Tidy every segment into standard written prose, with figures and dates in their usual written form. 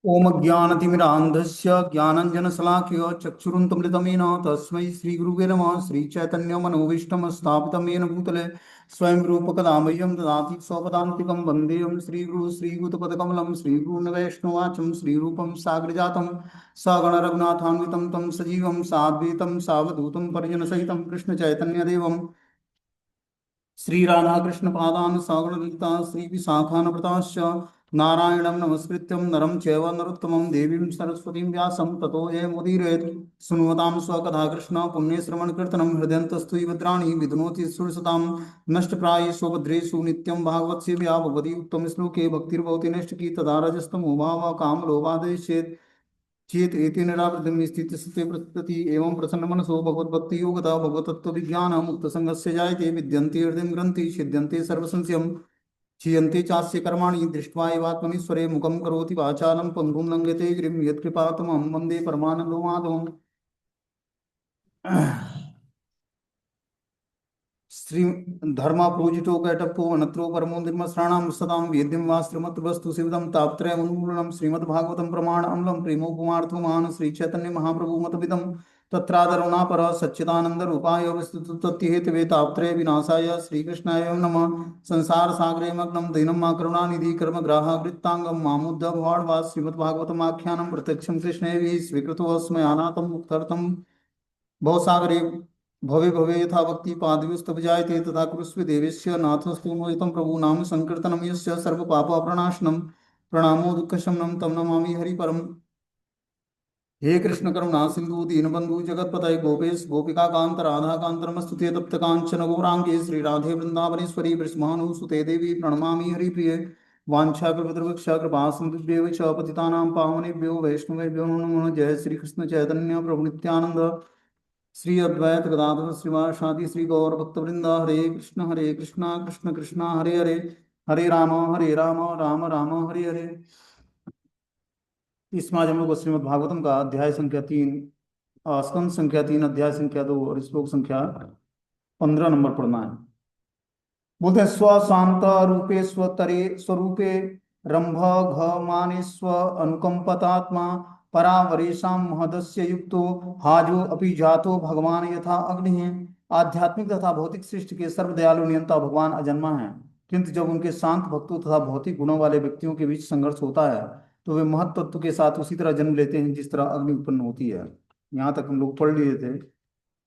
ओम ज्ञानतिमिरान्धस्य ज्ञानञ्जनशलाकया चक्षुरुन्मिलितमेन तस्मै श्रीगुरुवे नमः। श्रीचैतन्यमनोभीष्टं स्थापितं येन भूतले स्वयं रूपकदा मह्यं ददाति स्वपदान्तिकं वन्देऽहं श्रीगुरुं श्रीयुतपदकमलं श्रीगुरून् श्रीरूपं साग्रजातं सगणरघुनाथान्वितं तं सजीवं साद्वैतं सावधूतं परिजनसहितं कृष्णचैतन्यदेवं श्री राधाकृष्ण पादान सागरलिता श्री विशाखानप्रताश्च नारायणं नमस्कृत्यं नरं चैव नरोत्तमं देवीं सरस्वतीं व्यासं ततो जयमुदीरयेत्। सुन्वतां स्वकथा कृष्ण पुण्यश्रवणकीर्तनं हृदयन्तस्तु भद्राणि विधुनोति सुरसतां नष्टप्रायेषु भद्रेषु नित्यं भागवत सेव्या भगवती उत्तम श्लोके भक्तिर्भवति नष्टकी तदा रजस्तमो भावः कामलोभादेश्येत् चेत एतेन निरावृतं स्थित सत्य प्रकृति एवं प्रसन्न मनसो भगवद्भक्ति योगता भगवतत्व विज्ञान मुक्त संगस्य जायते विद्यन्ते हृदय ग्रंथि छिद्यन्ते सर्वसंशयं क्षीयन्ते चास्य कर्माणि दृष्ट्वा एवात्मनीश्वरे मुखं करोति वाचालं पङ्गुं लङ्घयते गिरिं यत्कृपातमं वन्दे परमानन्दो माधवम्। श्री धर्मा प्रोजितो कैटप्पो अनत्रो परमो निर्मस्राणां सदां वेद्यं वा श्रीमद्वस्तु शिवदं तापत्रयमुन्मूलनं श्रीमद्भागवतं प्रमाण अम्लं प्रेमोपमार्थमान श्रीचैतन्य महाप्रभु मतविदं तत्रादरुणापर सच्चिदानन्दरूपाय विस्तुतत्तिहेतवे तापत्रय विनाशाय श्रीकृष्णाय नमः। संसार सागरे मग्नं दीनं मा करुणानिधि कर्मग्राहकृत्ताङ्गं मामुद्ध भवाड्वा श्रीमद्भागवतमाख्यानं प्रत्यक्षं कृष्णैः स्वीकृतोऽस्मि अनाथं मुक्तर्थं भवसागरे भवे भवे यथा भक्ति पादव्युस्तव जायते तथा कुरुष्व देवेश्य नाथस्तु मोहितं प्रभु नाम संकीर्तनं यस्य सर्वपापप्रणाशनं प्रणामो दुःखशमनं तं नमामि हरिपरम्। हे कृष्ण करुणा सिंधु दीनबंधु जगतपतये गोपेश गोपिका कांत राधा कांत नमस्तुते तप्त कांचन गौरांगे श्री राधे वृंदावनेश्वरी वृषभानुसुते देवी प्रणमामि हरिप्रिये। वाञ्छाकल्पतरुवृक्ष कृपा सिन्धुभ्येव च पतितानां पावनेभ्यो वैष्णवेभ्यो नमो। जय श्री कृष्ण चैतन्य प्रभु नित्यानंद श्री अद्वैत गदाधर श्रीवासादि श्री गौर भक्तवृंद हरे कृष्णा कृष्ण कृष्णा हरे हरे हरे राम राम राम हरे हरे। इसमें आज हम लोग श्रीमद् भागवतम का अध्याय संख्या 3 स्कंद संख्या 3 अध्याय संख्या 2 और श्लोक संख्या 15 नंबर पढ़ना है। बोलते हैं स्वशांत रूपे स्वतरे स्वरूपे रंभ घ माने स्व अनुकंपतात्मा परावरेशा महदस्य युक्तो हाजो अपि जातो भगवान यथा अग्नि है। आध्यात्मिक तथा भौतिक सृष्टि के सर्वदयालु नियंता भगवान अजन्मा है, किंतु जब उनके शांत भक्तों तथा भौतिक गुणों वाले व्यक्तियों के बीच संघर्ष होता है तो वे महत तत्व के साथ उसी तरह जन्म लेते हैं जिस तरह अग्नि उत्पन्न होती है। यहाँ तक हम लोग पढ़ लिए थे।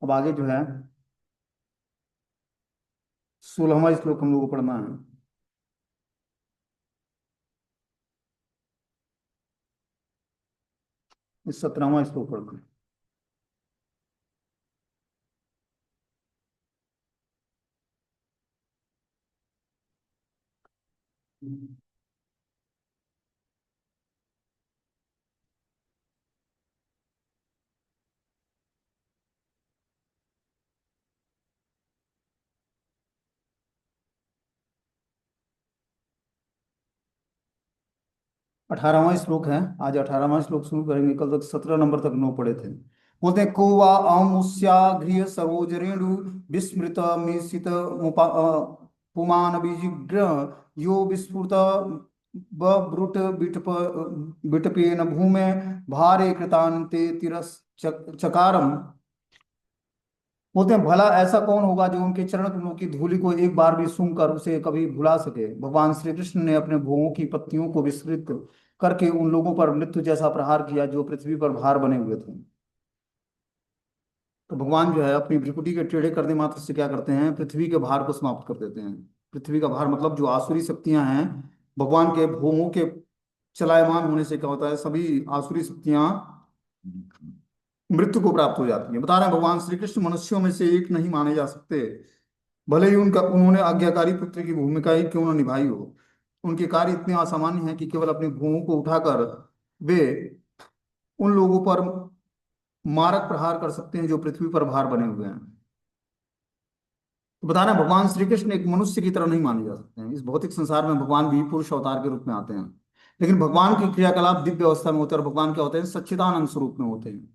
अब आगे जो है 16वां श्लोक हम लोग को पढ़ना है। इस 17वां श्लोक पढ़ना है। 18वां श्लोक है। आज 18वां श्लोक शुरू करेंगे, कल तक 17 नंबर तक 9 पढ़े थे। बोलते हैं को वा अमुष्या गृह सरोज रेणु विस्मृत मिसित पुमान बीजिग्र यो विस्फुट ब्रुट बिटप बिटपेन भूमे भारे कृतान्ते तिरस चकारम। बोलते हैं भला ऐसा कौन होगा जो उनके चरण कमलों की धूलि को एक बार भी सूंघकर उसे कभी भुला सके। भगवान श्री कृष्ण ने अपने भुवों की पत्तियों को विस्तृत करके उन लोगों पर मृत्यु जैसा प्रहार किया जो पृथ्वी पर भार बने हुए थे। तो भगवान जो है अपनी भ्रिकुटी के टेढ़े करने मात्र से क्या करते हैं, पृथ्वी के भार को समाप्त कर देते हैं। पृथ्वी का भार मतलब जो आसुरी शक्तियां हैं, भगवान के भुवों के चलायमान होने से क्या होता है, सभी आसुरी शक्तियां मृत्यु को प्राप्त हो जाती हैं। बता रहे हैं भगवान श्री कृष्ण मनुष्यों में से एक नहीं माने जा सकते, भले ही उनका उन्होंने आज्ञाकारी पुत्र की भूमिका ही क्यों न निभाई हो। उनके कार्य इतने असामान्य हैं कि केवल अपनी भुवों को उठाकर वे उन लोगों पर मारक प्रहार कर सकते हैं जो पृथ्वी पर भार बने हुए हैं। तो बता रहे हैं भगवान श्री कृष्ण एक मनुष्य की तरह नहीं माने जा सकते हैं। इस भौतिक संसार में भगवान भी पुरुष अवतार के रूप में आते हैं, लेकिन भगवान के क्रियाकलाप दिव्य अवस्था में होते हैं और भगवान क्या होते हैं, सच्चिदानंद स्वरूप में होते हैं।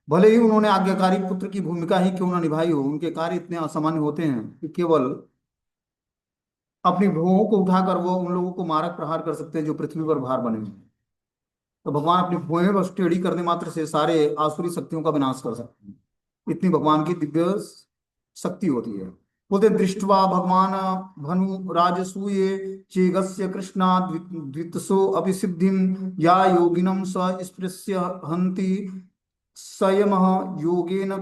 भले ही उन्होंने आज्ञाकारी पुत्र की भूमिका ही क्यों न निभाई हो, उनके कार्य इतने असामान्य होते हैं कि केवल अपनी भुवों को उठाकर वो उन लोगों को मारक प्रहार कर सकते हैं जो पृथ्वी पर भार बने हुए हैं। तो भगवान अपनी भुएं बस टेढ़ी करने मात्र से सारे आसुरी शक्तियों का विनाश कर सकते हैं। इतनी भगवान की दिव्य शक्ति होती है। बोलते दृष्टवा भगवान भनु राजसूये चेगस्य कृष्णा द्वितसो अभिसिद्धिम या योगिनम स स्पृश्य हन्ति संयमः योगेन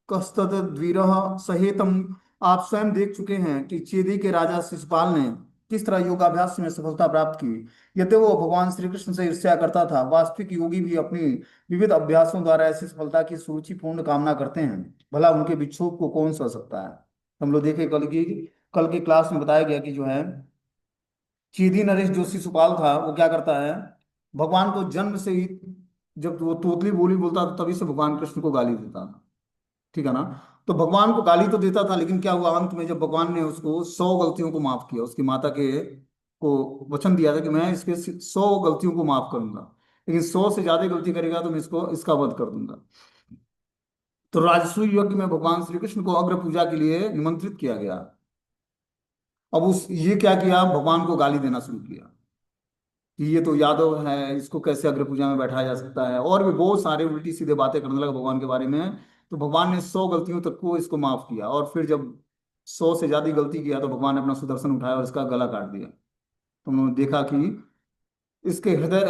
कस्तद द्विरः सहेतम। आप स्वयं देख चुके हैं कि चेदी के राजा शिशुपाल ने किस तरह योगाभ्यास में सफलता प्राप्त की। यद्यपि वो भगवान श्री कृष्ण से ईर्ष्या करता था, वास्तविक योगी भी अपनी विविध अभ्यासों द्वारा ऐसी सफलता की सुरुचिपूर्ण कामना करते हैं। भला उनके विक्षोभ को कौन सह सकता है। हम लोग देखे कल की क्लास में बताया गया कि जो है चीदी नरेश जो शिशुपाल था वो क्या करता है, भगवान को जन्म से ही जब वो तोतली बोली बोलता था तभी से भगवान कृष्ण को गाली देता था। ठीक है ना। तो भगवान को गाली तो देता था, लेकिन क्या हुआ अंत में जब भगवान ने उसको 100 गलतियों को माफ किया, उसकी माता के को वचन दिया था कि मैं इसके 100 गलतियों को माफ करूंगा, लेकिन 100 से ज्यादा गलती करेगा तो मैं इसको इसका वध कर दूंगा। तो राजसूय यज्ञ में भगवान श्री कृष्ण को अग्र पूजा के लिए निमंत्रित किया गया। अब उस ये क्या किया, भगवान को गाली देना शुरू किया कि ये तो यादव है, इसको कैसे अग्र पूजा में बैठाया जा सकता है, और भी बहुत सारे उल्टी सीधे बातें करने लगा भगवान के बारे में। तो भगवान ने 100 गलतियों तक को इसको माफ किया, और फिर जब 100 से ज्यादा गलती किया तो भगवान ने अपना सुदर्शन उठाया और इसका गला काट दिया। तो उन्होंने देखा कि इसके हृदय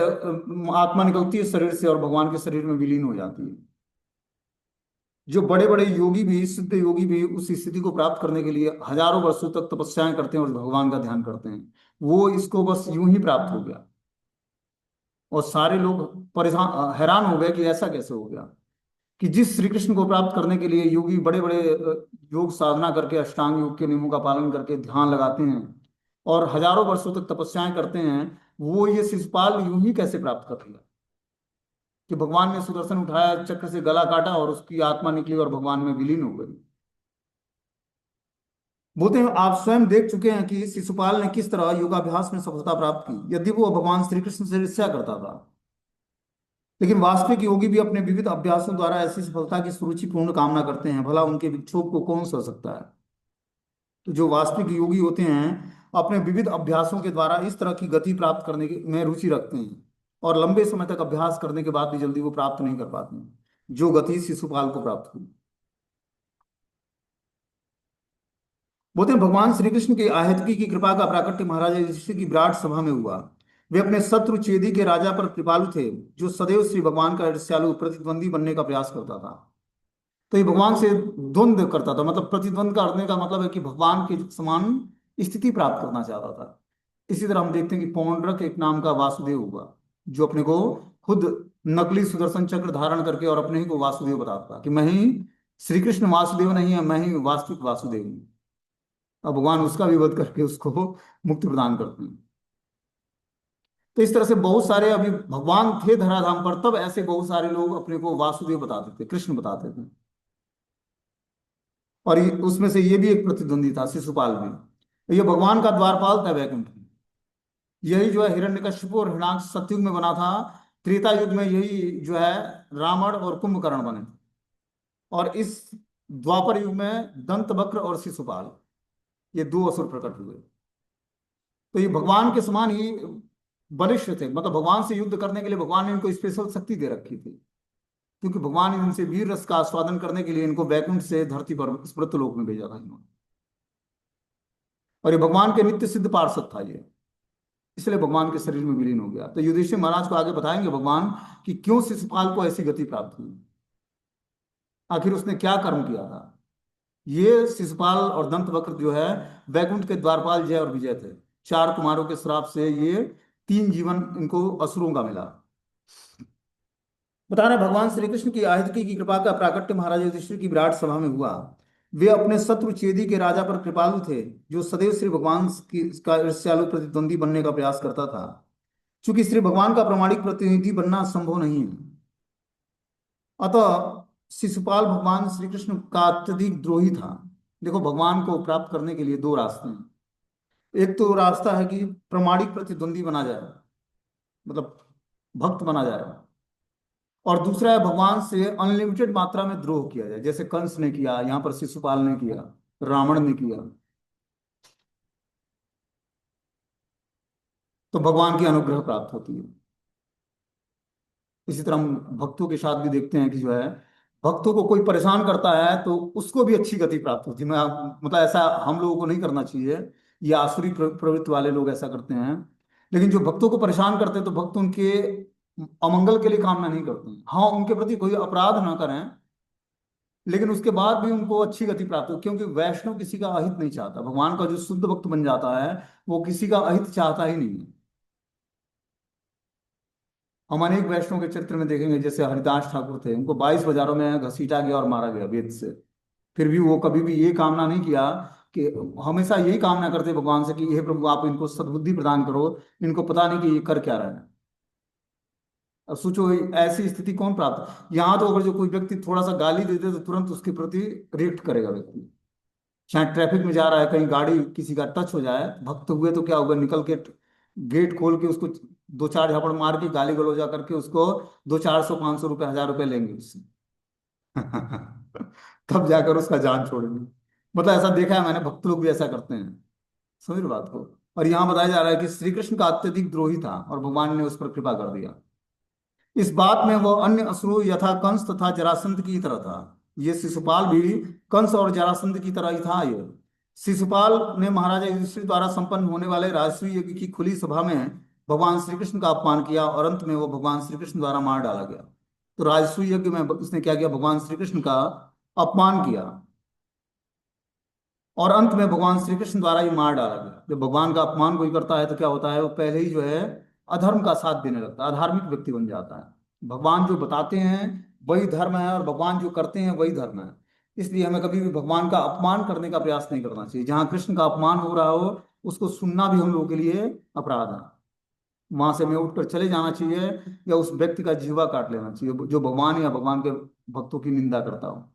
आत्मा निकलती है शरीर से और भगवान के शरीर में विलीन हो जाती है। जो बड़े बड़े योगी भी, सिद्ध योगी भी उस स्थिति को प्राप्त करने के लिए हजारों वर्षों तक तपस्याएं करते हैं और भगवान का ध्यान करते हैं, वो इसको बस यूं ही प्राप्त हो गया। और सारे लोग परेशान हैरान हो गए कि ऐसा कैसे हो गया कि जिस श्री कृष्ण को प्राप्त करने के लिए योगी बड़े बड़े योग साधना करके अष्टांग योग के नियमों का पालन करके ध्यान लगाते हैं और हजारों वर्षों तक तपस्याएं करते हैं, वो ये शिशुपाल यूं ही कैसे प्राप्त कर लिया कि भगवान ने सुदर्शन उठाया, चक्र से गला काटा और उसकी आत्मा निकली और भगवान में विलीन हो गई। बोलते हैं आप स्वयं देख चुके हैं कि शिशुपाल ने किस तरह योगाभ्यास में सफलता प्राप्त की, यदि वो भगवान श्री कृष्ण से ईर्ष्या करता था। लेकिन वास्तविक योगी भी अपने विविध अभ्यासों द्वारा ऐसी सफलता की सुरुचिपूर्ण कामना करते हैं। भला उनके विक्षोभ को कौन सह सकता है। तो जो वास्तविक योगी होते हैं अपने विविध अभ्यासों के द्वारा इस तरह की गति प्राप्त करने में रुचि रखते हैं, और लंबे समय तक अभ्यास करने के बाद भी जल्दी वो प्राप्त नहीं कर पाते हैं जो गति शिशुपाल को प्राप्त हुई। बोलते हैं भगवान श्री कृष्ण की आहितकी की कृपा का प्राकट्य महाराजा युधिष्ठिर की विराट सभा में हुआ। वे अपने शत्रु चेदी के राजा पर कृपालु थे, जो सदैव श्री भगवान का ईर्ष्यालु प्रतिद्वंदी बनने का प्रयास करता था। तो ये भगवान से द्वंद्व करता था, मतलब प्रतिद्वंद करने का मतलब है कि भगवान के समान स्थिति प्राप्त करना चाहता था। इसी तरह हम देखते हैं कि पौंड्रक एक नाम का वासुदेव हुआ, जो अपने को खुद नकली सुदर्शन चक्र धारण करके और अपने ही को वासुदेव बताता था कि मैं ही श्री कृष्ण वासुदेव नहीं है, मैं ही वास्तविक वासुदेव हूँ। अब भगवान उसका भी वध करके उसको मुक्ति प्रदान करते हैं। तो इस तरह से बहुत सारे अभी भगवान थे धराधाम पर, तब ऐसे बहुत सारे लोग अपने को वासुदेव बताते थे, कृष्ण बताते थे। और उसमें से ये भी एक प्रतिद्वंदी था शिशुपाल भी। तो ये भगवान का द्वारपाल था वैकुंठ में। यही जो है हिरण्यकशिपु और हिरण्याक्ष सतयुग में बना था। त्रेता युग में यही जो है रावण और कुंभकर्ण बने थे। और इस द्वापर युग में दंत वक्र और शिशुपाल, ये दो असुर प्रकट हुए। तो ये भगवान के समान ही बलिष्ठ थे, मतलब भगवान से युद्ध करने के लिए भगवान ने इनको स्पेशल शक्ति दे रखी थी, क्योंकि भगवान ने इनसे वीर रस का आस्वादन करने के लिए इनको वैकुंठ से धरती पर स्मृतलोक में भेजा था इन्होंने। और ये भगवान के नित्य सिद्ध पार्षद था ये, इसलिए भगवान के शरीर में विलीन हो गया। तो युधिष्ठिर महाराज को आगे बताएंगे भगवान कि क्यों शिशुपाल को ऐसी गति प्राप्त हुई, आखिर उसने क्या कर्म किया था। ये शिशुपाल और दंतवक्र जो है वैकुंठ के द्वारपाल जय और विजय थे। चार कुमारों के श्राप से ये तीन जीवन इनको असुरों का मिला। बता रहे भगवान श्री कृष्ण की आहितकी की कृपा का प्राकट्य महाराज युधिष्ठिर की विराट सभा में हुआ। वे अपने शत्रु चेदी के राजा पर कृपालु थे, जो सदैव श्री भगवान की का ईर्ष्यालु प्रतिद्वंदी बनने का प्रयास करता था। चूंकि श्री भगवान का प्रामाणिक प्रतिनिधि बनना संभव नहीं है, अतः शिशुपाल भगवान श्री कृष्ण का अत्यधिक द्रोही था। देखो भगवान को प्राप्त करने के लिए दो रास्ते हैं। एक तो रास्ता है कि प्रामाणिक प्रतिद्वंदी बना जाए, मतलब भक्त बना जाए, और दूसरा है भगवान से अनलिमिटेड मात्रा में द्रोह किया जाए, जैसे कंस ने किया, यहाँ पर शिशुपाल ने किया, रावण ने किया। तो भगवान की अनुग्रह प्राप्त होती है। इसी तरह हम भक्तों के साथ भी देखते हैं कि जो है, भक्तों को कोई परेशान करता है तो उसको भी अच्छी गति प्राप्त होती है। मैं मतलब ऐसा हम लोगों को नहीं करना चाहिए, ये आसुरी प्रवृत्ति वाले लोग ऐसा करते हैं। लेकिन जो भक्तों को परेशान करते हैं तो भक्त उनके अमंगल के लिए कामना नहीं करते हैं। हाँ, उनके प्रति कोई अपराध ना करें, लेकिन उसके बाद भी उनको अच्छी गति प्राप्त हो, क्योंकि वैष्णव किसी का अहित नहीं चाहता। भगवान का जो शुद्ध भक्त बन जाता है वो किसी का अहित चाहता ही नहीं है। हम अनेक वैष्णव के चरित्र में देखेंगे, जैसे हरिदास ठाकुर थे, उनको 22 बाजारों में घसीटा गया और मारा गया वेद से। फिर भी वो कभी भी ये कामना नहीं किया कि, हमेशा यही कामना करते भगवान से कि हे प्रभु आप इनको सद्बुद्धि प्रदान करो, इनको पता नहीं कि ये कर क्या रहे हैं। अब सोचो ऐसी स्थिति कौन प्राप्त, यहाँ तो अगर जो कोई व्यक्ति थोड़ा सा गाली दे दे तो तुरंत उसके प्रति रिएक्ट करेगा व्यक्ति। चाहे ट्रैफिक में जा रहा है, कहीं गाड़ी किसी का टच हो जाए, भक्त हुए तो क्या होगा, निकल के गेट खोल के उसको दो चार झापड़ मार के गाली गलौजा करके उसको दो 400 500 रुपये 1000 रुपये लेंगे उससे। तब जाकर उसका जान छोड़ेंगे। मतलब ऐसा देखा है मैंने, भक्त लोग भी ऐसा करते हैं। समझ लो बात को। और यहाँ बताया जा रहा है कि श्री कृष्ण का अत्यधिक द्रोही था और भगवान ने उस पर कृपा कर दिया। इस बात में वह अन्य असुरों यथा कंस तथा जरासंध की तरह था। ये शिशुपाल भी कंस और जरासंध की तरह ही था। ये शिशुपाल ने महाराजा युधिष्ठिर द्वारा संपन्न होने वाले राजसूय यज्ञ की खुली सभा में भगवान श्री कृष्ण का अपमान किया और अंत में वो भगवान श्री कृष्ण द्वारा मार डाला गया। तो राजसूय यज्ञ में इसने क्या किया, भगवान श्री कृष्ण का अपमान किया और अंत में भगवान श्री कृष्ण द्वारा ही मार डाला गया। जब भगवान का अपमान कोई करता है तो क्या होता है, वो पहले ही जो है अधर्म का साथ देने लगता है, अधार्मिक व्यक्ति बन जाता है। भगवान जो बताते हैं वही धर्म है और भगवान जो करते हैं वही धर्म है। इसलिए हमें कभी भी भगवान का अपमान करने का प्रयास नहीं करना चाहिए। जहाँ कृष्ण का अपमान हो रहा हो उसको सुनना भी हम लोगों के लिए अपराध है। वहां से हमें उठकर चले जाना चाहिए या उस व्यक्ति का जीवा काट लेना चाहिए जो भगवान या भगवान के भक्तों की निंदा करता हो।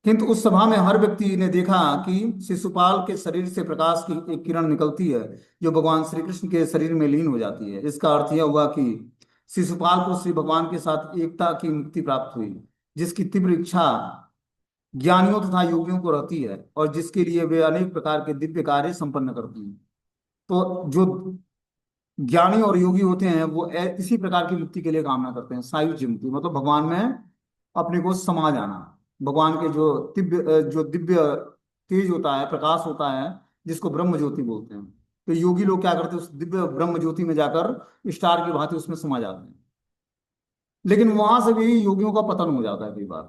किंतु उस सभा में हर व्यक्ति ने देखा कि शिशुपाल के शरीर से प्रकाश की एक किरण निकलती है जो भगवान श्री कृष्ण के शरीर में लीन हो जाती है। इसका अर्थ यह हुआ कि शिशुपाल को श्री भगवान के साथ एकता की मुक्ति प्राप्त हुई, जिसकी तीव्र इच्छा ज्ञानियों तथा योगियों को रहती है और जिसके लिए वे अनेक प्रकार के दिव्य कार्य संपन्न करती हैं। तो जो ज्ञानी और योगी होते हैं वो इसी प्रकार की मुक्ति के लिए कामना करते हैं। सायुज्य मुक्ति मतलब भगवान में अपने को समा जाना। भगवान के जो दिव्य तेज होता है, प्रकाश होता है, जिसको ब्रह्म ज्योति बोलते हैं। तो योगी लोग क्या करते हैं, उस दिव्य ब्रह्म ज्योति में जाकर स्टार की भांति उसमें समा जाते हैं। लेकिन वहां से भी योगियों का पतन हो जाता है कई बार।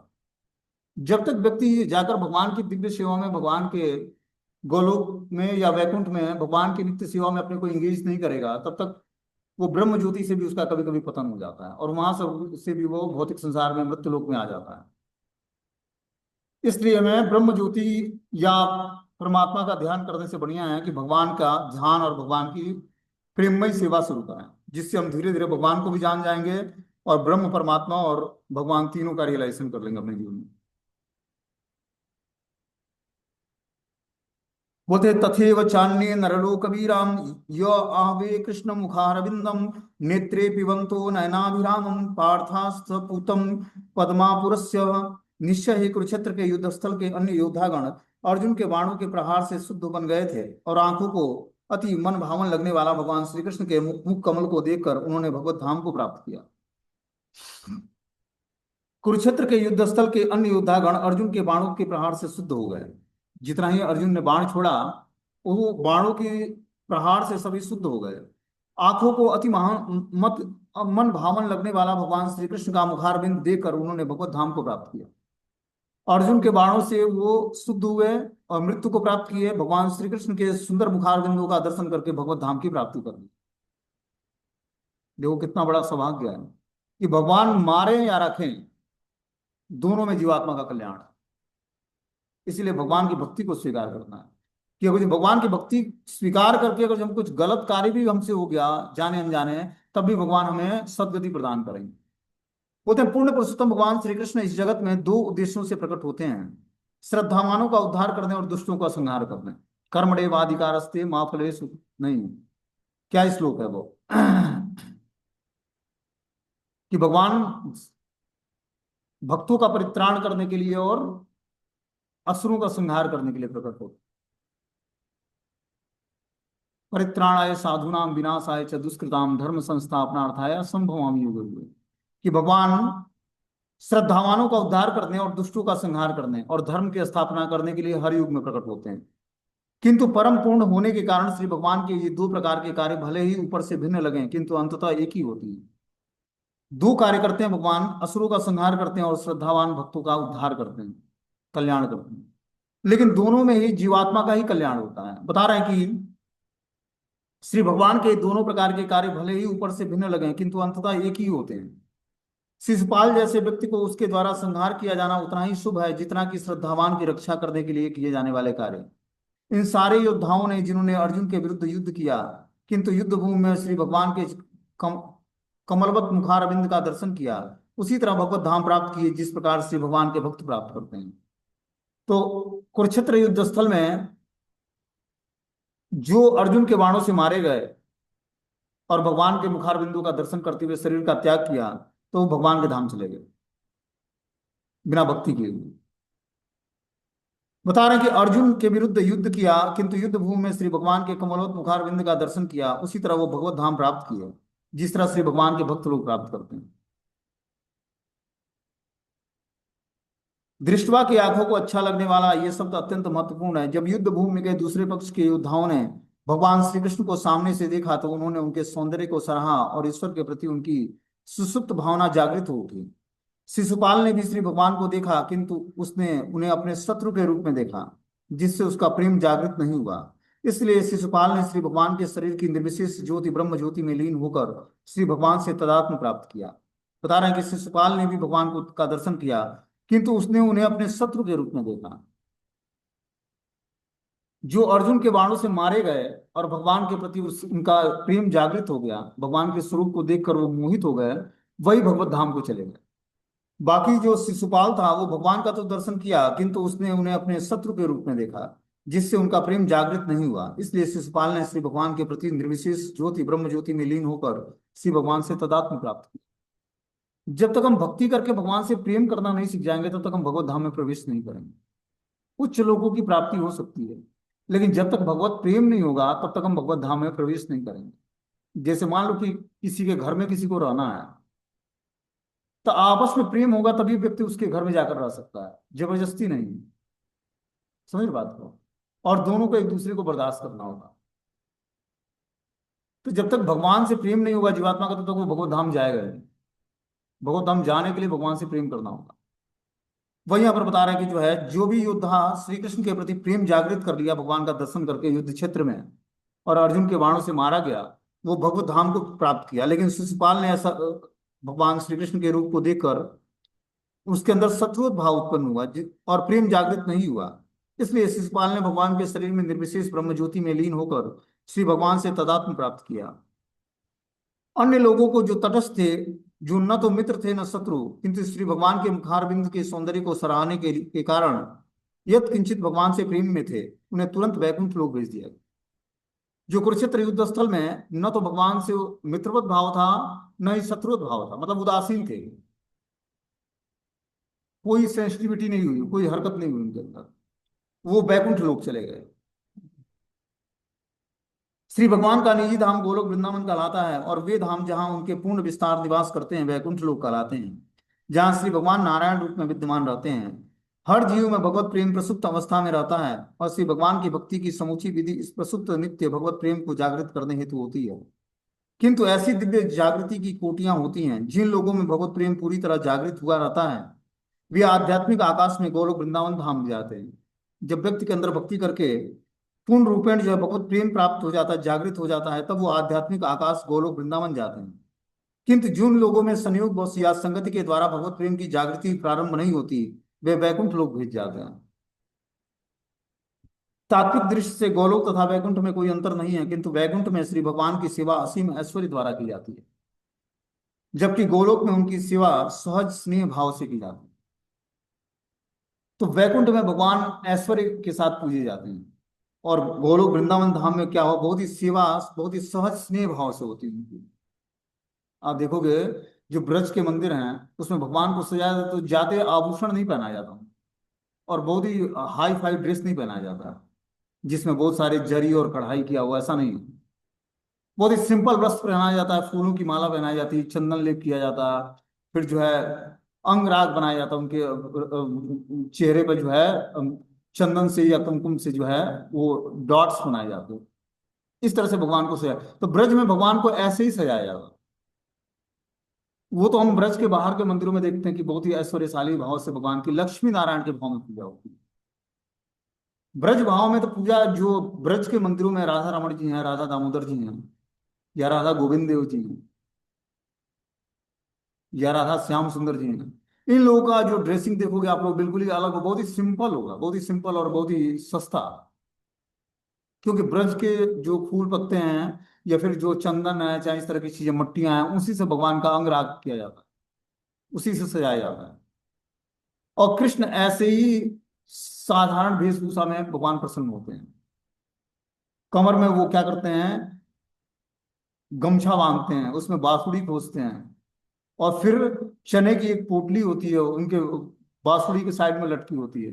जब तक व्यक्ति जाकर भगवान की दिव्य सेवा में, भगवान के गोलोक में या वैकुंठ में भगवान की नित्य सेवा में अपने को इंगेज नहीं करेगा, तब तक वो ब्रह्म ज्योति से भी उसका कभी कभी पतन हो जाता है और वहां से भी वो भौतिक संसार में मृत्यु लोक में आ जाता है। इसलिए हमें ब्रह्म ज्योति या परमात्मा का ध्यान करने से बढ़िया है कि भगवान का ध्यान और भगवान की प्रेममय सेवा शुरू करें, जिससे हम धीरे धीरे भगवान को भी जान जाएंगे और ब्रह्म परमात्मा और भगवान तीनों का रियलाइजेशन कर लेंगे अपने जीवन में। बोलते तथेव चान्ये नरलोकवीराम य आहवे कृष्ण मुखारविंदम नेत्रे पिबंतो नयनाभिरामम पार्थास्थ पूतम पद्मापुरस्य। निश्चय ही कुरुक्षेत्र के युद्ध स्थल के अन्य योद्धागण अर्जुन के बाणों के प्रहार से शुद्ध बन गए थे और आंखों को अति मन भावन लगने वाला भगवान श्री कृष्ण के मुख कमल को देखकर उन्होंने भगवत धाम को प्राप्त किया। कुरुक्षेत्र के युद्ध स्थल के अन्य योद्धागण अर्जुन के बाणों के प्रहार से शुद्ध हो गए। जितना ही अर्जुन ने बाण छोड़ा वो बाणों के प्रहार से सभी शुद्ध हो गए। आंखों को अति महान मत मन भावन लगने वाला भगवान श्री कृष्ण का मुखारविंद देखकर उन्होंने भगवत धाम को प्राप्त किया। अर्जुन के बाणों से वो शुद्ध हुए और मृत्यु को प्राप्त किए। भगवान श्री कृष्ण के सुंदर मुखारविंदों का दर्शन करके भगवत धाम की प्राप्ति कर ली। देखो कितना बड़ा सौभाग्य है कि भगवान मारे या रखें, दोनों में जीवात्मा का कल्याण है। इसीलिए भगवान की भक्ति को स्वीकार करना है कि अगर भगवान की भक्ति स्वीकार करके अगर हम कुछ गलत कार्य भी हमसे हो गया जाने अनजाने, तब भी भगवान हमें सदगति प्रदान करेंगे। बोलते हैं पूर्ण पुरुषोत्तम भगवान श्री कृष्ण इस जगत में दो उद्देश्यों से प्रकट होते हैं, श्रद्धावानों का उद्धार करने और दुष्टों का संहार करने। कर्मणेवाधिकारस्ते मां फलेषु। नहीं, क्या श्लोक है वो कि भगवान भक्तों का परित्राण करने के लिए और असुरों का संहार करने के लिए प्रकट होते। परित्राणाय साधूनाम विनाशाय च दुष्कृताम धर्म संस्थापनार्थाय संभवामि युगे युगे। कि भगवान श्रद्धावानों का उद्धार करने और दुष्टों का संहार करने और धर्म की स्थापना करने के लिए हर युग में प्रकट होते हैं। किंतु परम पूर्ण होने के कारण श्री भगवान के ये दो प्रकार के कार्य भले ही ऊपर से भिन्न लगें किंतु अंततः एक ही होती है। दो कार्य करते हैं भगवान, असुरों का संहार करते हैं और श्रद्धावान भक्तों का उद्धार करते हैं, कल्याण करते हैं। लेकिन दोनों में ही जीवात्मा का ही कल्याण होता है। बता रहे हैं कि श्री भगवान के दोनों प्रकार के कार्य भले ही ऊपर से भिन्न लगें किंतु अंततः एक ही होते हैं। शिशुपाल जैसे व्यक्ति को उसके द्वारा संहार किया जाना उतना ही शुभ है जितना कि श्रद्धावान की रक्षा करने के लिए किए जाने वाले कार्य। इन सारे योद्धाओं ने जिन्होंने अर्जुन के विरुद्ध युद्ध किया किंतु युद्ध भूमि में श्री भगवान के कम, कमलवत मुखारविंद का दर्शन किया, उसी तरह भगवत धाम प्राप्त किए जिस प्रकार श्री भगवान के भक्त प्राप्त करते हैं। तो कुरुक्षेत्र युद्ध स्थल में जो अर्जुन के बाणों से मारे गए और भगवान के मुखारबिंदु का दर्शन करते हुए शरीर का त्याग किया तो वो भगवान के धाम चले गए बिना भक्ति किए हुए। बता रहे हैं कि अर्जुन के विरुद्ध युद्ध किया किंतु युद्ध भूमि में श्री भगवान के कमलोत मुखारविंद का दर्शन किया, उसी तरह वो भगवत धाम प्राप्त किए जिस तरह श्री भगवान के भक्त लोग प्राप्त करते हैं। दृष्टवा की आंखों को अच्छा लगने वाला यह शब्द अत्यंत महत्वपूर्ण है। जब युद्ध भूमि में गए दूसरे पक्ष के योद्धाओं ने भगवान श्री कृष्ण को सामने से देखा तो उन्होंने उनके सौंदर्य को सराहा और ईश्वर के प्रति उनकी सुसुप्त भावना जागृत हो उठी। शिशुपाल ने भी श्री भगवान को देखा किंतु उसने उन्हें अपने शत्रु के रूप में देखा जिससे उसका प्रेम जागृत नहीं हुआ। इसलिए शिशुपाल ने श्री भगवान के शरीर की निर्विशेष ज्योति ब्रह्म ज्योति में लीन होकर श्री भगवान से तदात्म प्राप्त किया। बता रहे हैं कि शिशुपाल ने भी भगवान को का दर्शन किया किंतु उसने उन्हें अपने शत्रु के रूप में देखा। जो अर्जुन के बाणों से मारे गए और भगवान के प्रति उनका प्रेम जागृत हो गया, भगवान के स्वरूप को देखकर वो मोहित हो गए, वही भगवत धाम को चले गए। बाकी जो शिशुपाल था वो भगवान का तो दर्शन किया किंतु उसने उन्हें अपने शत्रु के रूप में देखा जिससे उनका प्रेम जागृत नहीं हुआ। इसलिए शिशुपाल ने श्री भगवान के प्रति निर्विशेष ज्योति ब्रह्म ज्योति में लीन होकर श्री भगवान से तदात्म प्राप्त किया। जब तक हम भक्ति करके भगवान से प्रेम करना नहीं सीख जाएंगे तब तक हम भगवत धाम में प्रवेश नहीं करेंगे। उच्च लोगों की प्राप्ति हो सकती है लेकिन जब तक भगवत प्रेम नहीं होगा तब तक हम भगवत धाम में प्रवेश नहीं करेंगे। जैसे मान लो कि किसी के घर में किसी को रहना है तो आपस में प्रेम होगा तभी व्यक्ति उसके घर में जाकर रह सकता है, जबरदस्ती नहीं। समझ बात को। और दोनों को एक दूसरे को बर्दाश्त करना होगा। तो जब तक भगवान से प्रेम नहीं होगा जीवात्मा का तब तक वो भगवत धाम जाएगा नहीं। भगवत धाम जाने के लिए भगवान से प्रेम करना होगा। वही यहाँ पर बता रहे हैं कि जो है जो भी योद्धा श्री कृष्ण के प्रति प्रेम जागृत कर लिया भगवान का दर्शन करके युद्ध क्षेत्र में और अर्जुन के बाणों से मारा गया वो भगवत धाम को प्राप्त किया। लेकिन शिशुपाल ने ऐसा भगवान श्री कृष्ण के रूप को देखकर उसके अंदर शत्रुत भाव उत्पन्न हुआ और प्रेम जागृत नहीं हुआ। इसलिए शिशुपाल ने भगवान के शरीर में निर्विशेष ब्रह्म ज्योति में लीन होकर श्री भगवान से तदात्म प्राप्त किया। अन्य लोगों को जो तटस्थ थे, जो न तो मित्र थे न शत्रु, किंतु श्री भगवान के मुखारबिंद के सौंदर्य को सराहने के कारण यत किंचित भगवान से प्रेम में थे, उन्हें तुरंत वैकुंठ लोक भेज दिया। जो कुरुक्षेत्र युद्ध स्थल में न तो भगवान से मित्रवत भाव था न ही शत्रुवत भाव था, मतलब उदासीन थे, कोई सेंसिटिविटी नहीं हुई, कोई हरकत नहीं हुई उनके अंदर, वो वैकुंठ लोक चले गए। श्री भगवान का निजी धाम गोलोक वृंदावन कहलाता है और वे धाम जहां उनके पूर्ण विस्तार निवास करते हैं वैकुंठ लोक कहलाते हैं, जहां श्री भगवान नारायण रूप में विद्यमान रहते हैं। हर जीव में भगवत प्रेम प्रसुप्त अवस्था में रहता है और श्री भगवान की भक्ति की समूची विधि इस प्रसुप्त नित्य भगवत प्रेम को जागृत करने हेतु होती है। किंतु ऐसी दिव्य जागृति की कोटियां होती हैं जिन लोगों में भगवत प्रेम पूरी तरह जागृत हुआ रहता है, वे आध्यात्मिक आकाश में गोलोक वृंदावन धाम जाते हैं। जब व्यक्ति के अंदर भक्ति करके पूर्ण रूपेण जो है भगवत प्रेम प्राप्त हो जाता है, जागृत हो जाता है, तब वो आध्यात्मिक आकाश गोलोक वृंदावन जाते हैं। किंतु जिन लोगों में संयोग वश या संगति के द्वारा भगवत प्रेम की जागृति प्रारंभ नहीं होती वे वैकुंठ लोक भेज जाते हैं। तात्विक दृष्टि से गोलोक तथा वैकुंठ में कोई अंतर नहीं है, किंतु वैकुंठ में श्री भगवान की सेवा असीम ऐश्वर्य द्वारा की जाती है जबकि गोलोक में उनकी सेवा सहज स्नेह भाव से की जाती है। तो वैकुंठ में भगवान ऐश्वर्य के साथ पूजे जाते हैं और गोलोक वृंदावन धाम में क्या हो, बहुत ही सेवा बहुत ही सहज स्नेह भाव से होती है उनकी। आप देखोगे जो ब्रज के मंदिर हैं उसमें भगवान को सजाया जाता तो ज्यादा आभूषण नहीं पहनाया जाता और बहुत ही हाई फाई ड्रेस नहीं पहनाया जाता जिसमें बहुत सारे जरी और कढ़ाई किया हुआ, ऐसा नहीं। बहुत ही सिंपल वस्त्र पहनाया जाता है, फूलों की माला पहनाई जाती है, चंदन लेप किया जाता है, फिर जो है अंगराग बनाया जाता है उनके चेहरे पर जो है चंदन से या कुमकुम से जो है वो डॉट्स बनाए जाते हैं। इस तरह से भगवान को सजाया, तो ब्रज में भगवान को ऐसे ही सजाया जाता। वो तो हम ब्रज के बाहर के मंदिरों में देखते हैं कि बहुत ही ऐश्वर्यशाली भाव से भगवान की लक्ष्मी नारायण के भाव में पूजा होती है। ब्रज भाव में तो पूजा जो ब्रज के मंदिरों में राधा रमण जी हैं, राधा दामोदर जी हैं, या राधा गोविंद देव जी हैं, या राधा श्याम सुंदर जी हैं, इन लोगों का जो ड्रेसिंग देखोगे आप लोग बिल्कुल ही अलग हो, बहुत ही सिंपल होगा, बहुत ही सिंपल और बहुत ही सस्ता। क्योंकि ब्रज के जो फूल पत्ते हैं या फिर जो चंदन है, चाहे इस तरह की चीजें मट्टियां हैं, उसी से भगवान का अंग राग किया जाता है, उसी से सजाया जाता है। और कृष्ण ऐसे ही साधारण वेशभूषा में भगवान प्रसन्न होते हैं। कमर में वो क्या करते हैं, गमछा बांधते हैं, उसमें बांसुरी खोसते हैं, और फिर चने की एक पोटली होती है उनके बांसुरी के साइड में लटकी होती है।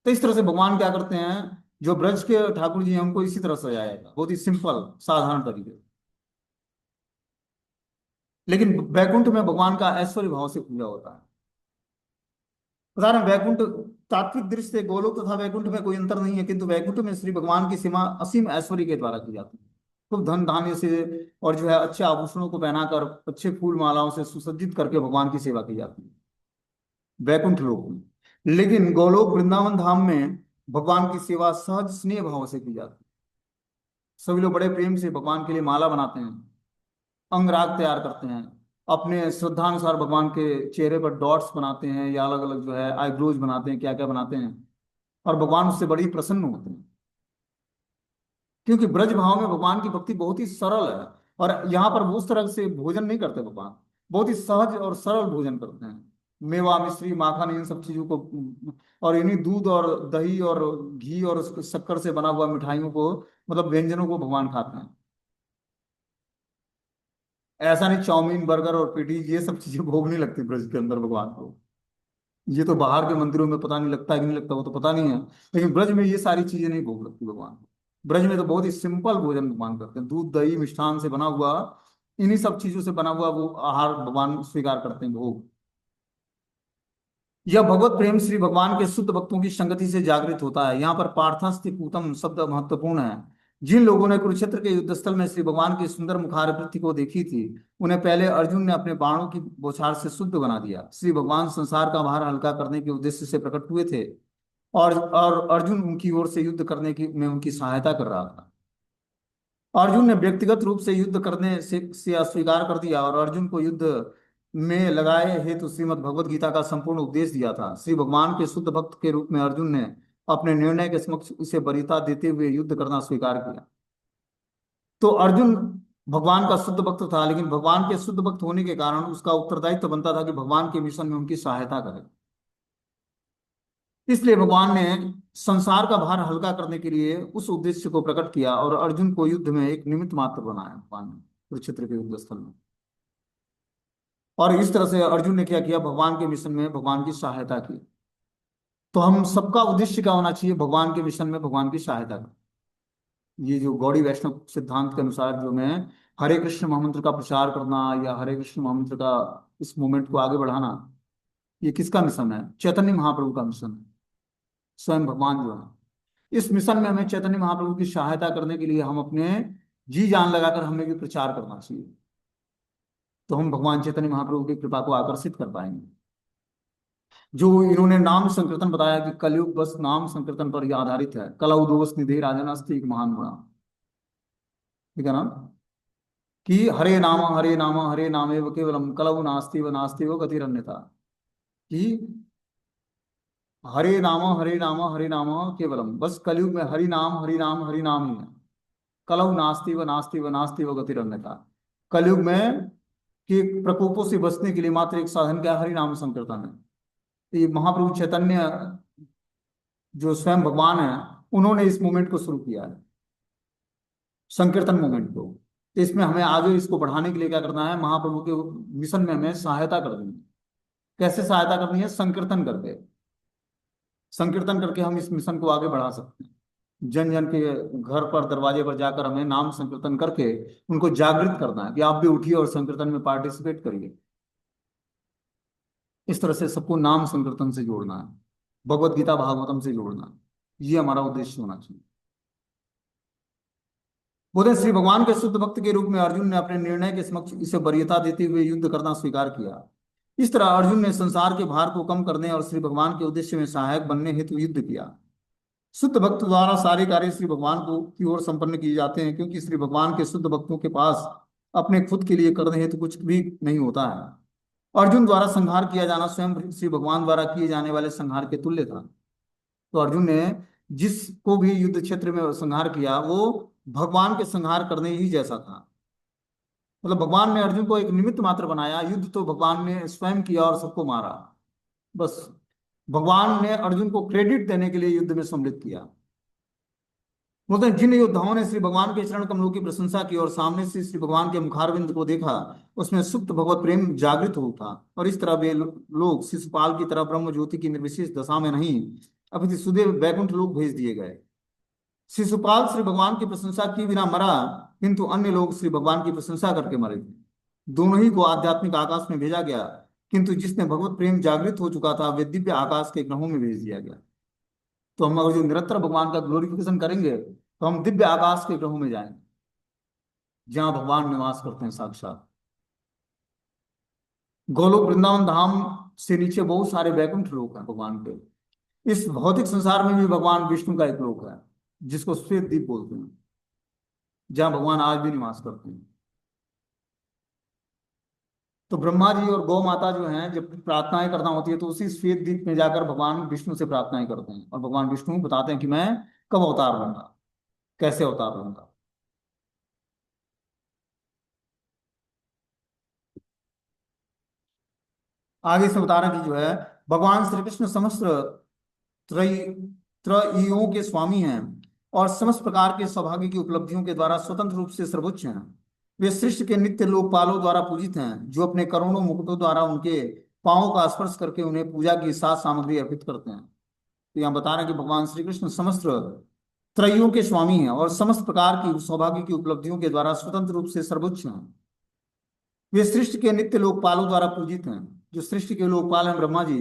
तो इस तरह से भगवान क्या करते हैं, जो ब्रज के ठाकुर जी हैं उनको इसी तरह सजाया जाएगा, बहुत ही सिंपल साधारण तरीके। लेकिन वैकुंठ में भगवान का ऐश्वर्य भाव से पूजा होता है। उदाहरण वैकुंठ, तात्विक दृष्टि से गोलोक तथा वैकुंठ में कोई अंतर नहीं है, किंतु वैकुंठ में श्री भगवान की सीमा असीम ऐश्वर्य के द्वारा की जाती है। खूब धन धान्य से और जो है अच्छे आभूषणों को पहनाकर, अच्छे फूल मालाओं से सुसज्जित करके भगवान की सेवा की जाती है वैकुंठ लोक में। लेकिन गोलोक वृंदावन धाम में भगवान की सेवा सहज स्नेह भाव से की जाती है। सभी लोग बड़े प्रेम से भगवान के लिए माला बनाते हैं, अंगराग तैयार करते हैं, अपने श्रद्धानुसार भगवान के चेहरे पर डॉट्स बनाते हैं या अलग अलग जो है आईब्रोज बनाते हैं, क्या क्या बनाते हैं, और भगवान उससे बड़ी प्रसन्न होते हैं। क्योंकि ब्रज भाव में भगवान की भक्ति बहुत ही सरल है, और यहाँ पर वो उस तरह से भोजन नहीं करते भगवान, बहुत ही सहज और सरल भोजन करते हैं। मेवा मिश्री माखन इन सब चीजों को, और इन्हीं दूध और दही और घी और शक्कर से बना हुआ मिठाइयों को, मतलब व्यंजनों को भगवान खाते हैं। ऐसा नहीं चाउमीन बर्गर और पेटीज ये सब चीजें भोग नहीं लगती ब्रज के अंदर भगवान को। ये तो बाहर के मंदिरों में पता नहीं लगता है कि नहीं लगता, वो तो पता नहीं है। लेकिन ब्रज में ये सारी चीजें नहीं भोग लगती भगवान को। ब्रज में तो बहुत ही सिंपल भोजन भगवान करते हैं, दूध दही मिष्ठान से बना हुआ, इन्हीं सब चीजों से बना हुआ वो आहार भगवान स्वीकार करते हैं भोग। यह भगवत प्रेम श्री भगवान के शुद्ध भक्तों की संगति से जागृत होता है। यहाँ पर पार्थस्थ पूतम शब्द महत्वपूर्ण है। जिन लोगों ने कुरुक्षेत्र के युद्ध स्थल में श्री भगवान की सुंदर मुखारवृत्ति को देखी थी, उन्हें पहले अर्जुन ने अपने बाणों की बौछार से शुद्ध बना दिया। श्री भगवान संसार का भार हल्का करने के उद्देश्य से प्रकट हुए थे, और अर्जुन उनकी ओर से युद्ध करने की में उनकी सहायता कर रहा था। अर्जुन ने व्यक्तिगत रूप से युद्ध करने से अस्वीकार कर दिया, और अर्जुन को युद्ध में लगाए हेतु श्रीमद् भगवत गीता का संपूर्ण उपदेश दिया था। श्री भगवान के शुद्ध भक्त के रूप में अर्जुन ने अपने निर्णय के समक्ष उसे वरीयता देते हुए युद्ध करना स्वीकार किया। तो अर्जुन भगवान का शुद्ध भक्त था, लेकिन भगवान के शुद्ध भक्त होने के कारण उसका उत्तरदायित्व बनता था कि भगवान के मिशन में उनकी सहायता करे। इसलिए भगवान ने संसार का भार हल्का करने के लिए उस उद्देश्य को प्रकट किया, और अर्जुन को युद्ध में एक निमित्त मात्र बनाया भगवान ने कुरुक्षेत्र के युद्ध स्थल में। और इस तरह से अर्जुन ने क्या किया, भगवान के मिशन में भगवान की सहायता की। तो हम सबका उद्देश्य क्या होना चाहिए, भगवान के मिशन में भगवान की सहायता करना। ये जो गौड़ी वैष्णव सिद्धांत के अनुसार जो मैं हरे कृष्ण महामंत्र का प्रचार करना या हरे कृष्ण महामंत्र का इस मूवमेंट को आगे बढ़ाना, ये किसका मिशन है, चैतन्य महाप्रभु का मिशन है। स्वयं भगवान जो है इस मिशन में, हमें चैतन्य महाप्रभु की सहायता करने के लिए हम अपने जी जान लगाकर हमें भी प्रचार करना चाहिए। तो हम भगवान चैतन्य महाप्रभु की कृपा को आकर्षित कर पाएंगे। जो इन्होंने नाम संकीर्तन बताया कि कलयुग बस नाम संकीर्तन पर ही आधारित है, कलौ दोष निधे राजन अस्ति एक महान गुणा, ठीक है ना, कि हरे नाम हरे नामेव केवलम कलौ नास्ति व नास्ति व गतिरन्यथा, कि हरे नाम केवलम, बस कलयुग में हरि नाम ही है। कलौ नास्ति व नास्ति व गतिरन्यथा, कलयुग में कि प्रकोपों से बचने के लिए मात्र एक साधन क्या है, हरि नाम संकीर्तन है। ये महाप्रभु चैतन्य जो स्वयं भगवान है, उन्होंने इस मूवमेंट को शुरू किया है, संकीर्तन मूवमेंट को। तो इसमें हमें आगे इसको बढ़ाने के लिए क्या करना है, महाप्रभु के मिशन में हमें सहायता करनी है। कैसे सहायता करनी है, संकीर्तन करके, संकीर्तन करके हम इस मिशन को आगे बढ़ा सकते हैं। जन जन के घर पर, दरवाजे पर जाकर हमें नाम संकीर्तन करके उनको जागृत करना है कि आप भी उठिए और संकीर्तन में पार्टिसिपेट करिए। इस तरह से सबको नाम संकीर्तन से जोड़ना है, भगवत गीता भागवतम से जोड़ना है। ये हमारा उद्देश्य होना चाहिए। बोले श्री भगवान के शुद्ध भक्त के रूप में अर्जुन ने अपने निर्णय के समक्ष इसे वरीयता देते हुए युद्ध करना स्वीकार किया। इस तरह अर्जुन ने संसार के भार को कम करने और श्री भगवान के उद्देश्य में सहायक बनने हेतु युद्ध किया। शुद्ध भक्त द्वारा सारे कार्य श्री भगवान को की ओर संपन्न किए जाते हैं, क्योंकि श्री भगवान के शुद्ध भक्तों के पास अपने खुद के लिए करने हेतु कुछ भी नहीं होता है। अर्जुन द्वारा संहार किया जाना स्वयं श्री भगवान द्वारा किए जाने वाले संहार के तुल्य था। तो अर्जुन ने जिसको भी युद्ध क्षेत्र में संहार किया वो भगवान के संहार करने ही जैसा था। मतलब भगवान ने अर्जुन को एक निमित्त मात्र बनाया, युद्ध तो भगवान ने स्वयं किया और सबको मारा। बस भगवान ने अर्जुन को क्रेडिट देने के लिए युद्ध में सम्मिलित किया। बोलते हैं जिन योद्धाओं ने श्री भगवान के चरण कमलों की प्रशंसा की और सामने से श्री भगवान के मुखारविंद को देखा, उसमें सुप्त भगवत प्रेम जागृत हो उठा और इस तरह वे लोग शिशुपाल की तरह ब्रह्म ज्योति की निर्विशेष दशा में नहीं अपितु सुदेव वैकुंठ लोक भेज दिए गए। शिशुपाल श्री भगवान की प्रशंसा की बिना मरा, किंतु अन्य लोग श्री भगवान की प्रशंसा करके मरे थे। दोनों ही को आध्यात्मिक आकाश में भेजा गया, किंतु जिसने भगवत प्रेम जागृत हो चुका था वे दिव्य आकाश के ग्रहों में भेज दिया गया। तो हम अगर जो निरंतर भगवान का ग्लोरिफिकेशन करेंगे तो हम दिव्य आकाश के ग्रहों में जाएंगे जहां भगवान निवास करते हैं साक्षात। गोलोक वृंदावन धाम से नीचे बहुत सारे वैकुंठ लोक हैं भगवान के। इस भौतिक संसार में भी भगवान विष्णु का एक लोक है जिसको श्वेत द्वीप बोलते हैं, जहां भगवान आज भी निवास करते हैं। तो ब्रह्मा जी और गौ माता जो हैं जब प्रार्थनाएं करना होती है तो उसी श्वेत द्वीप में जाकर भगवान विष्णु से प्रार्थनाएं करते हैं और भगवान विष्णु बताते हैं कि मैं कब अवतार लूंगा, कैसे अवतार लूंगा। आगे से बता रहे हैं कि जो है भगवान श्री कृष्ण समस्त त्रय त्रयियों के स्वामी हैं और समस्त प्रकार के सौभाग्य की उपलब्धियों के द्वारा स्वतंत्र रूप से सर्वोच्च हैं। वे सृष्टि के नित्य लोकपालों द्वारा पूजित हैं, जो अपने करोड़ों मुकुटों द्वारा उनके पांवों का स्पर्श करके उन्हें पूजा की सात सामग्री अर्पित करते हैं। तो यहाँ बता रहे हैं कि भगवान श्री कृष्ण समस्त त्रयियों के स्वामी हैं और समस्त प्रकार की सौभाग्य की उपलब्धियों के द्वारा स्वतंत्र रूप से सर्वोच्च हैं। वे सृष्टि के नित्य लोकपालों द्वारा पूजित हैं। जो सृष्टि के लोकपाल हैं ब्रह्मा जी,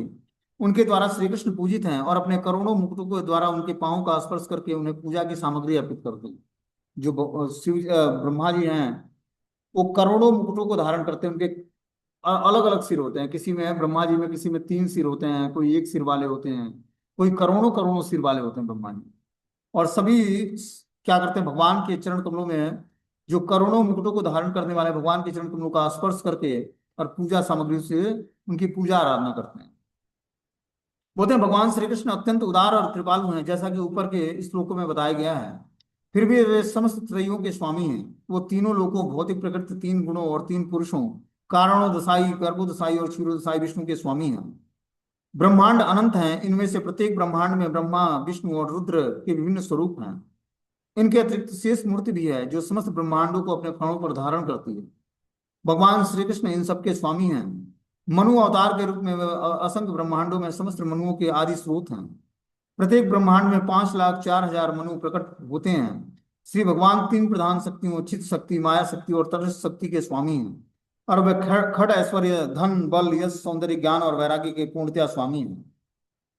उनके द्वारा श्री कृष्ण पूजित हैं और अपने करोड़ों मुकुटों के द्वारा उनके पांवों का स्पर्श करके उन्हें पूजा की सामग्री अर्पित करते हैं। जो ब्रह्मा जी हैं वो करोड़ों मुकुटों को धारण करते हैं। उनके अलग अलग सिर होते हैं, किसी में ब्रह्मा जी में किसी में तीन सिर होते हैं, कोई एक सिर वाले होते हैं, कोई करोड़ों करोड़ों सिर वाले होते हैं ब्रह्मा जी। और सभी क्या करते हैं भगवान के चरण कमलों में, जो करोड़ों मुकुटों को धारण करने वाले भगवान के चरण कमलों का स्पर्श करके और पूजा सामग्री से उनकी पूजा आराधना करते हैं। बोलते हैं भगवान श्री कृष्ण अत्यंत उदार और कृपालु हैं, जैसा कि ऊपर के श्लोकों में बताया गया है। फिर भी वे समस्त त्रयों के स्वामी हैं। वो तीनों लोगों, भौतिक प्रकृति, तीन गुणों और तीन पुरुषों, कारणों दशाई, गर्भोदशाई और क्षीरोदशाई विष्णु के स्वामी हैं। ब्रह्मांड अनंत हैं, इनमें से प्रत्येक ब्रह्मांड में ब्रह्मा, विष्णु और रुद्र के विभिन्न स्वरूप हैं। इनके अतिरिक्त शेष मूर्ति भी है जो समस्त ब्रह्मांडों को अपने फणों पर धारण करती है। भगवान श्री कृष्ण इन सबके स्वामी हैं। मनु अवतार के रूप में वे असंख्य ब्रह्मांडों में समस्त मनुओं के आदि स्रोत हैं। प्रत्येक ब्रह्मांड में 5,04,000 मनु प्रकट होते हैं। श्री भगवान तीन प्रधान शक्तियों, चित्त शक्ति, माया शक्ति और तटस्थ शक्ति के स्वामी हैं और वे खड़ ऐश्वर्य, धन, बल, यश, सौंदर्य, ज्ञान और वैराग्य के पूर्णतया स्वामी हैं।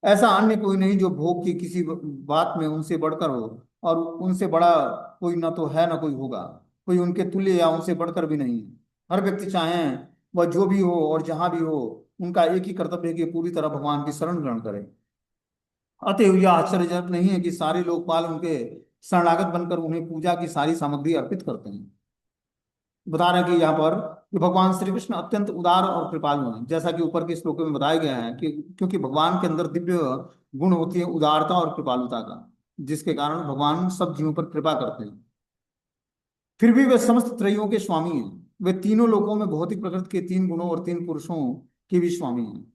ऐसा अन्य कोई नहीं जो भोग की किसी बात में उनसे बढ़कर हो, और उनसे बड़ा कोई ना तो है ना कोई होगा। कोई उनके तुल्य या उनसे बढ़कर भी नहीं है। हर व्यक्ति चाहे वह जो भी हो और जहां भी हो, उनका एक ही कर्तव्य है कि पूरी तरह भगवान की शरण ग्रहण करे। अतएव यह आश्चर्यजनक नहीं है कि सारे लोकपाल उनके शरणागत बनकर उन्हें पूजा की सारी सामग्री अर्पित करते हैं। बता रहे हैं कि यहाँ पर कि भगवान श्री कृष्ण अत्यंत उदार और कृपालु हैं, जैसा कि ऊपर के श्लोक में बताया गया है कि क्योंकि भगवान के अंदर दिव्य गुण होती है उदारता और कृपालुता का, जिसके कारण भगवान सब जीवों पर कृपा करते हैं। फिर भी वे समस्त त्रयों के स्वामी हैं। वे तीनों लोकों में भौतिक प्रकृति के तीन गुणों और तीन पुरुषों के भी स्वामी हैं।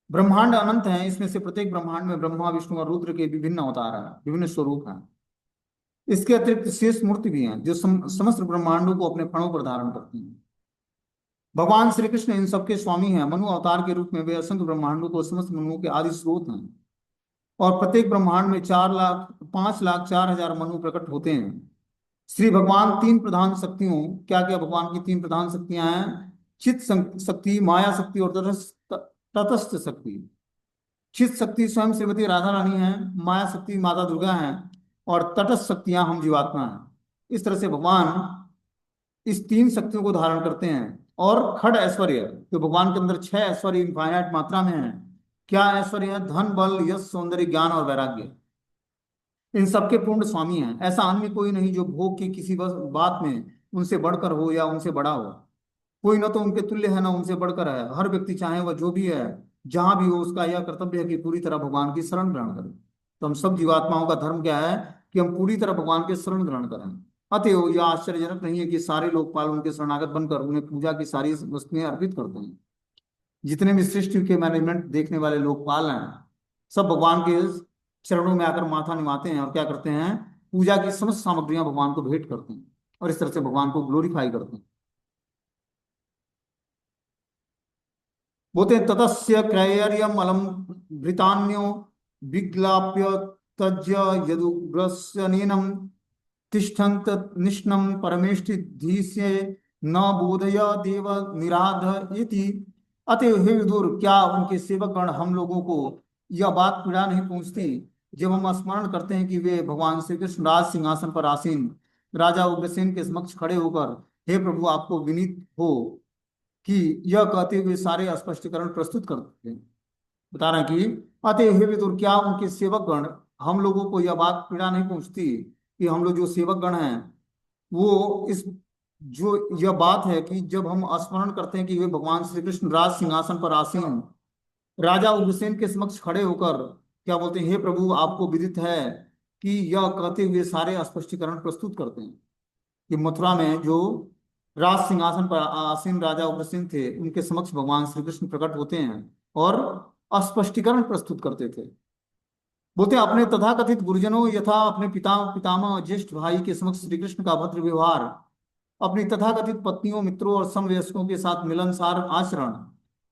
ब्रह्मांड अनंत हैं, इसमें से प्रत्येक ब्रह्मांड में ब्रह्मा, विष्णु और रुद्र के विभिन्न अवतार हैं, विभिन्न स्वरूप हैं। इसके अतिरिक्त शेष मूर्ति भी हैं जो समस्त ब्रह्मांडों को अपने फणों पर धारण करती हैं। भगवान श्री कृष्ण इन सबके स्वामी हैं। मनु अवतार के रूप में वे असंख्य ब्रह्मांडों को समस्त मनुओं के आदि स्रोत हैं। और प्रत्येक ब्रह्मांड में 4,05,04,000 मनु प्रकट होते हैं। श्री भगवान तीन प्रधान शक्तियों, क्या क्या भगवान की तीन प्रधान शक्तियां हैं? चित शक्ति, माया शक्ति और तटस्थ तटस्थ शक्ति। चित शक्ति स्वयं श्रीमती राधा रानी है, माया शक्ति माता दुर्गा है, और तटस्थ शक्तियां हम जीवात्मा हैं। इस तरह से भगवान इस तीन शक्तियों को धारण करते हैं। और खड ऐश्वर्य, तो भगवान के अंदर छह ऐश्वर्य इनफाइनाइट मात्रा में है। क्या ऐश्वर्य है? धन, बल, यश, सौंदर्य, ज्ञान और वैराग्य। इन सबके पूर्ण स्वामी हैं। ऐसा अन्य कोई नहीं जो भोग की किसी बात में उनसे बढ़कर हो या उनसे बड़ा हो। कोई न तो उनके तुल्य है, ना उनसे बढ़कर है। हर व्यक्ति चाहे वह जो भी है, जहां भी हो, उसका यह कर्तव्य है कि पूरी तरह भगवान की शरण ग्रहण करें। तो हम सब जीवात्माओं का धर्म क्या है कि हम पूरी तरह भगवान के शरण ग्रहण करें। अतएव यह आश्चर्यजनक नहीं है कि सारे लोकपाल उनके शरणागत बनकर उन्हें पूजा की सारी वस्तुएं अर्पित करते हैं। जितने भी सृष्टि के मैनेजमेंट देखने वाले लोकपाल हैं, सब भगवान के चरणों में आकर माथा निभाते हैं और क्या करते हैं? पूजा की समस्त सामग्रियां भगवान को भेंट करते हैं और इस तरह से भगवान को ग्लोरीफाई करते हैं। बोलते हैं ततस्य क्रैर्यम अलम भृतान्यो विग्लाप्य तज्य यदुग्रस्यनीनम तिष्ठन्त निष्णम परमेष्ठिधीस्य न बोधय देव निराध इति। अतएव हे विदुर, क्या उनके सेवकगण हम लोगों को यह बात पीड़ा नहीं पहुंचती जब हम स्मरण करते हैं कि वे भगवान श्री कृष्ण राज सिंहासन पर आसीन राजा उग्रसेन के समक्ष खड़े होकर हे प्रभु आपको विनीत हो कि यह कहते हुए सारे स्पष्टीकरण प्रस्तुत करते हैं। बता रहे हैं कि अतः हे विदुर, क्या उनके सेवक गण हम लोगों को यह बात पीड़ा नहीं पहुंचती कि हम लोग जो सेवक गण हैं वो इस जो यह बात है कि जब हम स्मरण करते हैं कि वे भगवान श्री कृष्ण राज सिंहासन पर आसीन राजा उग्रसेन के समक्ष खड़े होकर क्या बोलते हैं? हे प्रभु आपको विदित है कि यह कहते हुए सारे स्पष्टीकरण प्रस्तुत करते हैं कि मथुरा में जो राज सिंहासन पर आसीन राजा उग्रसेन थे उनके समक्ष भगवान श्री कृष्ण प्रकट होते हैं और स्पष्टीकरण प्रस्तुत करते थे। बोलते हैं अपने तथाकथित गुरुजनों यथा अपने पिता पितामह ज्येष्ठ भाई के समक्ष श्री कृष्ण का भद्र व्यवहार, अपनी तथाकथित पत्नियों मित्रों और समवयस्कों के साथ मिलनसार आचरण,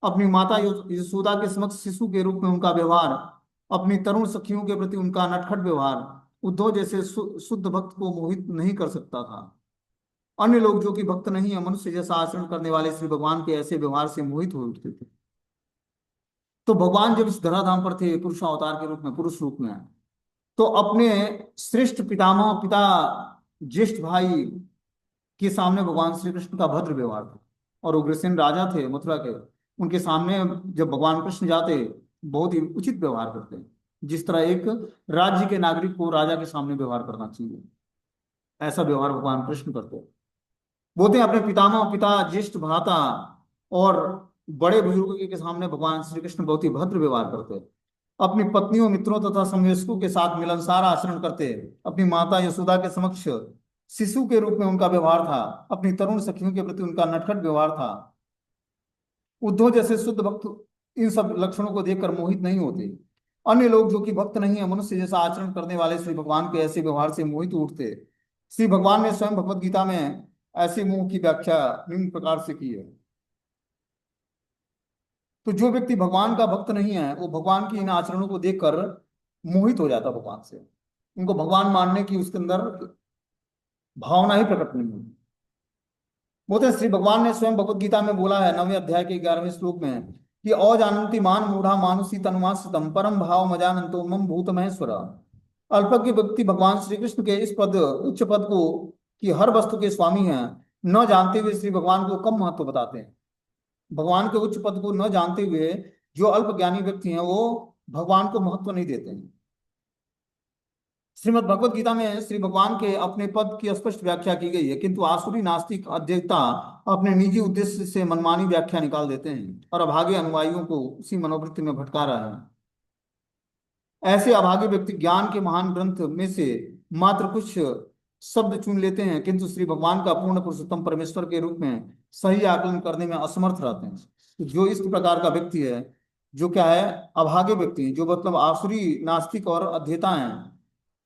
अपनी माता यशोदा के समक्ष शिशु के रूप में उनका व्यवहार, अपनी तरुण सखियों के प्रति उनका नटखट व्यवहार उद्धव जैसे शुद्ध भक्त को मोहित नहीं कर सकता था। अन्य लोग जो कि भक्त नहीं है, मनुष्य जैसा आचरण करने वाले श्री भगवान के ऐसे व्यवहार से मोहित हो उठते थे। तो भगवान जब इस धराधाम पर थे पुरुष अवतार के रूप में, पुरुष रूप में, तो अपने श्रेष्ठ पितामह पिता ज्येष्ठ भाई के सामने भगवान श्री कृष्ण का भद्र व्यवहार था। और उग्रसेन राजा थे मथुरा के, उनके सामने जब भगवान कृष्ण जाते बहुत ही उचित व्यवहार करते, जिस तरह एक राज्य के नागरिक को राजा के सामने व्यवहार करना चाहिए, ऐसा व्यवहार भगवान कृष्ण करते। बोलते हैं अपने पितामह पिता ज्येष्ठ भ्राता और बड़े बुजुर्गों के सामने भगवान श्री कृष्ण बहुत ही भद्र व्यवहार करते, अपनी पत्नियों मित्रों तथा समवयस्कों के साथ मिलनसार आचरण करते, अपनी माता यशोदा के समक्ष शिशु के रूप में उनका व्यवहार था, अपनी तरुण सखियों के प्रति उनका नटखट व्यवहार था। उद्धव जैसे शुद्ध भक्त इन सब लक्षणों को देखकर मोहित नहीं होते। अन्य लोग जो कि भक्त नहीं है, मनुष्य जैसा आचरण करने वाले श्री भगवान के ऐसे व्यवहार से मोहित उठते। श्री भगवान ने स्वयं भगवत गीता में ऐसे मोह की व्याख्या निम्न प्रकार से की है। तो जो व्यक्ति भगवान का भक्त नहीं है वो भगवान की इन आचरणों को देखकर मोहित हो जाता भगवान से, उनको भगवान मानने की उसके अंदर भावना ही प्रकट नहीं होती। बोलते हैं श्री भगवान ने स्वयं भगवत गीता में बोला है 9वें अध्याय के 11वें श्लोक में कि अजानन्ति मान मूढ़ा मानुषी तनुमाश्रितम परम भाव मजानंतो मम भूत महेश्वर। अल्पज्ञ व्यक्ति भगवान श्री कृष्ण के इस पद उच्च पद को कि हर वस्तु के स्वामी हैं न जानते हुए श्री भगवान को कम महत्व बताते हैं। भगवान के उच्च पद को न जानते हुए जो अल्प ज्ञानी व्यक्ति हैं वो भगवान को महत्व नहीं देते हैं। श्रीमद् भगवत गीता में श्री भगवान के अपने पद की स्पष्ट व्याख्या की गई है, किंतु आसुरी नास्तिक अद्वैता अपने निजी उद्देश्य से मनमानी व्याख्या निकाल देते हैं और अभागे अनुयायियों को उसी मनोवृत्ति में भटका रहे हैं। ऐसे अभागे व्यक्ति ज्ञान के महान ग्रंथ में से मात्र कुछ शब्द चुन लेते हैं, किंतु श्री भगवान का पूर्ण पुरुषोत्तम परमेश्वर के रूप में सही आकलन करने में असमर्थ रहते हैं। तो जो इस प्रकार का व्यक्ति है, जो क्या है, अभागे व्यक्ति हैं, जो मतलब आसुरी नास्तिक और अध्येता हैं,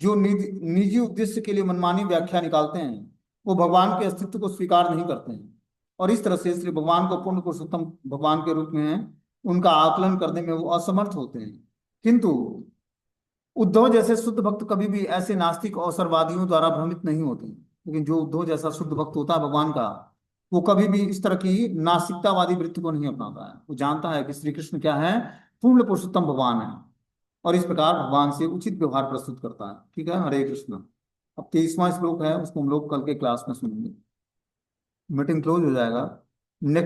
जो निजी उद्देश्य के लिए मनमानी व्याख्या निकालते हैं, वो भगवान के अस्तित्व को स्वीकार नहीं करते हैं और इस तरह से श्री भगवान को पूर्ण पुरुषोत्तम भगवान के रूप में उनका आकलन करने में वो असमर्थ होते हैं। किंतु उद्धव जैसे शुद्ध भक्त कभी भी ऐसे नास्तिक अवसरवादियों द्वारा भ्रमित नहीं होते, लेकिन जो उद्धव जैसा शुद्ध भक्त होता है भगवान का, वो कभी भी इस तरह की नास्तिकतावादी वृत्ति को नहीं अपनाता है। वो जानता है कि श्री कृष्ण क्या है, पूर्ण पुरुषोत्तम भगवान है, और इस प्रकार भगवान से उचित व्यवहार प्रस्तुत करता है। ठीक है, हरे कृष्ण। अब 23वां श्लोक है, उसको हम लोग कल के क्लास में सुनेंगे। मीटिंग क्लोज हो जाएगा। नेक्स्ट